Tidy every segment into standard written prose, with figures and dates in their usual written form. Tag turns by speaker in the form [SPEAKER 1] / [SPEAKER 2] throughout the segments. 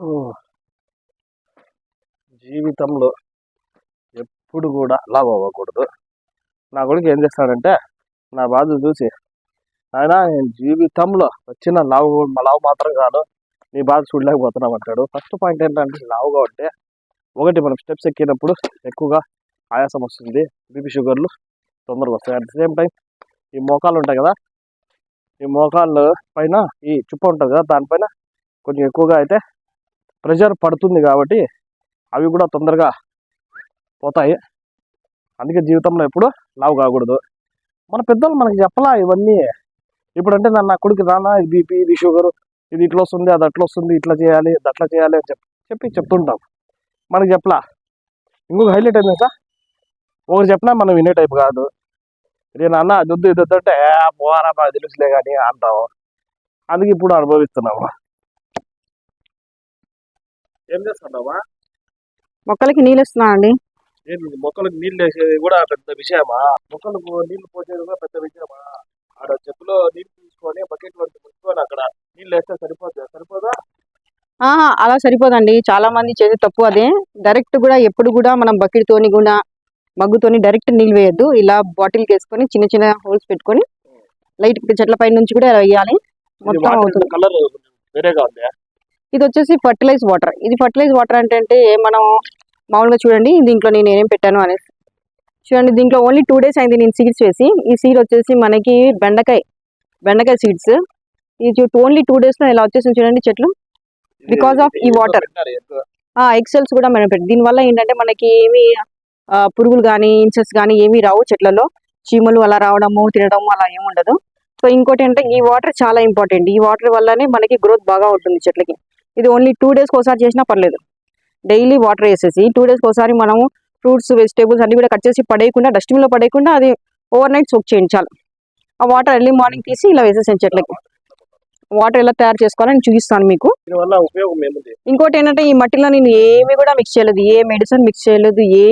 [SPEAKER 1] ఓహ్! జీవితంలో ఎప్పుడు కూడా లావు అవ్వకూడదు. నా కొడుకు ఏం చేస్తాడంటే నా బాధ చూసి, నాయనా నేను జీవితంలో వచ్చిన లావు మాత్రం కాదు, నీ బాధ చూడలేకపోతున్నావు అంటాడు. ఫస్ట్ పాయింట్ ఏంటంటే లావుగా ఉంటే ఒకటి మనం స్టెప్స్ ఎక్కినప్పుడు ఎక్కువగా ఆయాసం వస్తుంది, బీపీ షుగర్లు తొందరగా వస్తాయి. అట్ ద సేమ్ టైం ఈ మోకాళ్ళు ఉంటాయి కదా, ఈ మోకాళ్ళ పైన ఈ చుప్ప ఉంటుంది కదా, దానిపైన కొంచెం ఎక్కువగా అయితే ప్రెషర్ పడుతుంది కాబట్టి అవి కూడా తొందరగా పోతాయి. అందుకే జీవితంలో ఎప్పుడు లావు కాకూడదు. మన పెద్దలు మనకి చెప్పలా ఇవన్నీ. ఇప్పుడంటే నా కొడుకు రానా ఇది బీపీ, ఇది షుగర్, ఇది ఇట్లా వస్తుంది, అది అట్లా వస్తుంది, ఇట్లా చేయాలి, అది అట్లా చేయాలి అని చెప్తుంటాం. మనకి చెప్పలా. ఇంకొక హైలైట్ ఏంటంటే సార్, ఒకరు చెప్పినా మనం వినే టైప్ కాదు. నేను అన్న అది వద్దు ఇది వద్దంటే పోరా మాకు తెలుసులే కానీ అంటాము. అందుకే ఇప్పుడు అనుభవిస్తున్నాము. ఏం చేస్తున్నావా?
[SPEAKER 2] మొక్కలకి నీళ్ళు ఇస్తున్నా అండి.
[SPEAKER 1] మొక్కలకు నీళ్ళు వేసేది కూడా పెద్ద విషయమా? మొక్కలకు నీళ్లు పోసేది కూడా పెద్ద విషయమా? ఆడ చెట్టులో నీళ్లు తీసుకొని బకెట్ వరకు ముంచుకొని అక్కడ నీళ్ళు వేస్తే సరిపోదా?
[SPEAKER 2] అలా సరిపోదండి. చాలా మంది చేసే తప్పు అదే. డైరెక్ట్ కూడా ఎప్పుడు కూడా మనం బకెట్ తోని కూడా మగ్గుతోని డైరెక్ట్ నీళ్ళు వేయద్దు. ఇలా బాటిల్కి వేసుకొని చిన్న చిన్న హోల్స్ పెట్టుకొని లైట్ చెట్ల పైన నుంచి కూడా ఇలా వేయాలి. మొత్తం అవుతుంది.
[SPEAKER 1] కలర్ వేరేగా ఉంది.
[SPEAKER 2] ఇది వచ్చేసి ఫర్టిలైజ్ వాటర్. ఇది ఫర్టిలైజ్ వాటర్ అంటే మనం మామూలుగా చూడండి, దీంట్లో నేను ఏమేమి పెట్టాను అనేసి చూడండి. దీంట్లో ఓన్లీ 2 days అయింది నేను సీడ్స్ వేసి. ఈ సీడ్ వచ్చేసి మనకి బెండకాయ సీడ్స్. ఇది ఓన్లీ 2 days లో ఇలా వచ్చేసి చూడండి చెట్లు. బికాస్ ఆఫ్ ఈ వాటర్ ఎక్సెల్స్ కూడా మనం పెట్టి, దీనివల్ల ఏంటంటే మనకి ఏమి పురుగులు కానీ ఇన్సెక్ట్స్ కానీ ఏమీ రావు. చెట్లలో చీమలు అలా రావడము తినడము అలా ఏమి ఉండదు. సో ఇంకోటి అంటే ఈ వాటర్ చాలా ఇంపార్టెంట్. ఈ వాటర్ వల్లనే మనకి గ్రోత్ బాగా ఉంటుంది చెట్లకి. ఇది ఓన్లీ 2 days ఒకసారి చేసినా పర్లేదు. డైలీ వాటర్ వేసేసి 2 days ఒకసారి మనము ఫ్రూట్స్ వెజిటేబుల్స్ అన్ని కూడా కట్ చేసి పడేయకుండా, డస్ట్బిన్లో పడేయకుండా అది ఓవర్ నైట్ సోక్ చేయండి చాలు. ఆ వాటర్ ఎర్లీ మార్నింగ్ తీసి ఇలా వేసేసాను చెట్లకి. వాటర్ ఎలా తయారు చేసుకోవాలని చూపిస్తాను మీకు. ఇంకోటి ఏంటంటే ఈ మట్టిలో నేను ఏమి కూడా మిక్స్ చేయలేదు, ఏ మెడిసిన్ మిక్స్ చేయలేదు, ఏ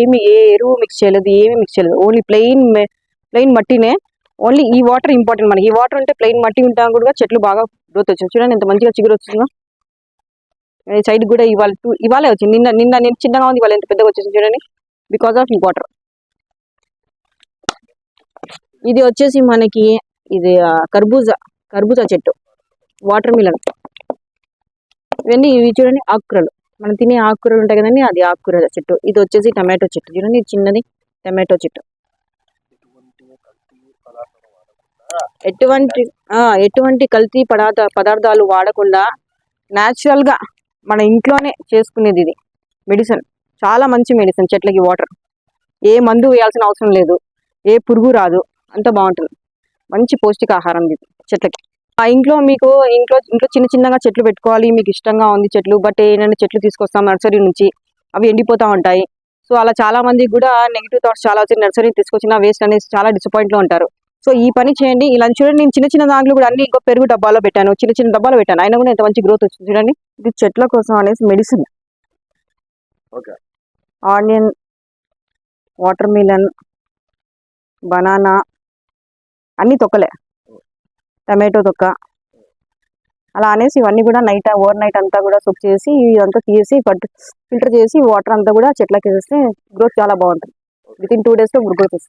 [SPEAKER 2] ఎరువు మిక్స్ చేయలేదు, ఏమి మిక్స్ చేయలేదు. ఓన్లీ ప్లెయిన్ మట్టినే. ఓన్లీ ఈ వాటర్ ఇంపార్టెంట్ మనకి. ఈ వాటర్ ఉంటే ప్లెయిన్ మట్టి ఉంటాం కూడా చెట్లు బాగా గ్రోత్ వచ్చింది. చూడండి ఎంత మంచిగా చిగురు వచ్చిందో. సైడ్ కూడా ఇవాళే వచ్చింది. నిన్న నేను చిన్నగా ఉంది, ఇవాళ ఎంత పెద్దగా వచ్చేసింది చూడండి, బికాస్ ఆఫ్ ఈ వాటర్. ఇది వచ్చేసి మనకి ఇది కర్బూజా చెట్టు, వాటర్ మిలన్. ఇవన్నీ ఇవి చూడండి ఆకుకూరలు, మనం తినే ఆకుకూరలు ఉంటాయి కదండి, అది ఆకుకూర చెట్టు. ఇది వచ్చేసి టమాటో చెట్టు చూడండి, చిన్నది టమాటో చెట్టు. ఎటువంటి కల్తీ పదార్థాలు వాడకుండా న్యాచురల్ గా మన ఇంట్లోనే చేసుకునేది ఇది మెడిసిన్. చాలా మంచి మెడిసిన్ చెట్లకి వాటర్. ఏ మందు వేయాల్సిన అవసరం లేదు, ఏ పురుగు రాదు, అంత బాగుంటుంది. మంచి పౌష్టికాహారం ఇది చెట్లకి. ఇంట్లో చిన్న చిన్నగా చెట్లు పెట్టుకోవాలి, మీకు ఇష్టంగా ఉంది చెట్లు. బట్ ఏంటంటే చెట్లు తీసుకొస్తాం నర్సరీ నుంచి, అవి ఎండిపోతూ ఉంటాయి. సో అలా చాలా మందికి కూడా నెగిటివ్ థాట్స్ చాలా వచ్చి నర్సరీ తీసుకొచ్చిన వేస్ట్ అనేసి చాలా డిసప్పాయింట్లో ఉంటారు. సో ఈ పని చేయండి. ఇలా చూడండి, నేను చిన్న చిన్న దాంట్లో కూడా అన్ని ఇంకో పెరుగు డబ్బాలో పెట్టాను, చిన్న డబ్బాలో పెట్టాను, అయినా కూడా ఎంత మంచి గ్రోత్ వచ్చింది చూడండి. ఇది చెట్ల కోసం అనేసి medicine. Onion, water melon, banana అన్ని తొక్కలే, టమాటో తొక్క, అలా అనేసి ఇవన్నీ కూడా ఓవర్ నైట్ అంతా కూడా సోక్ చేసి ఇదంతా తీసి ఫిల్టర్ చేసి వాటర్ అంతా కూడా చెట్లకి వేస్తే గ్రోత్ చాలా బాగుంటుంది. వితిన్ 2 days లో గ్రోత్ వస్తుంది.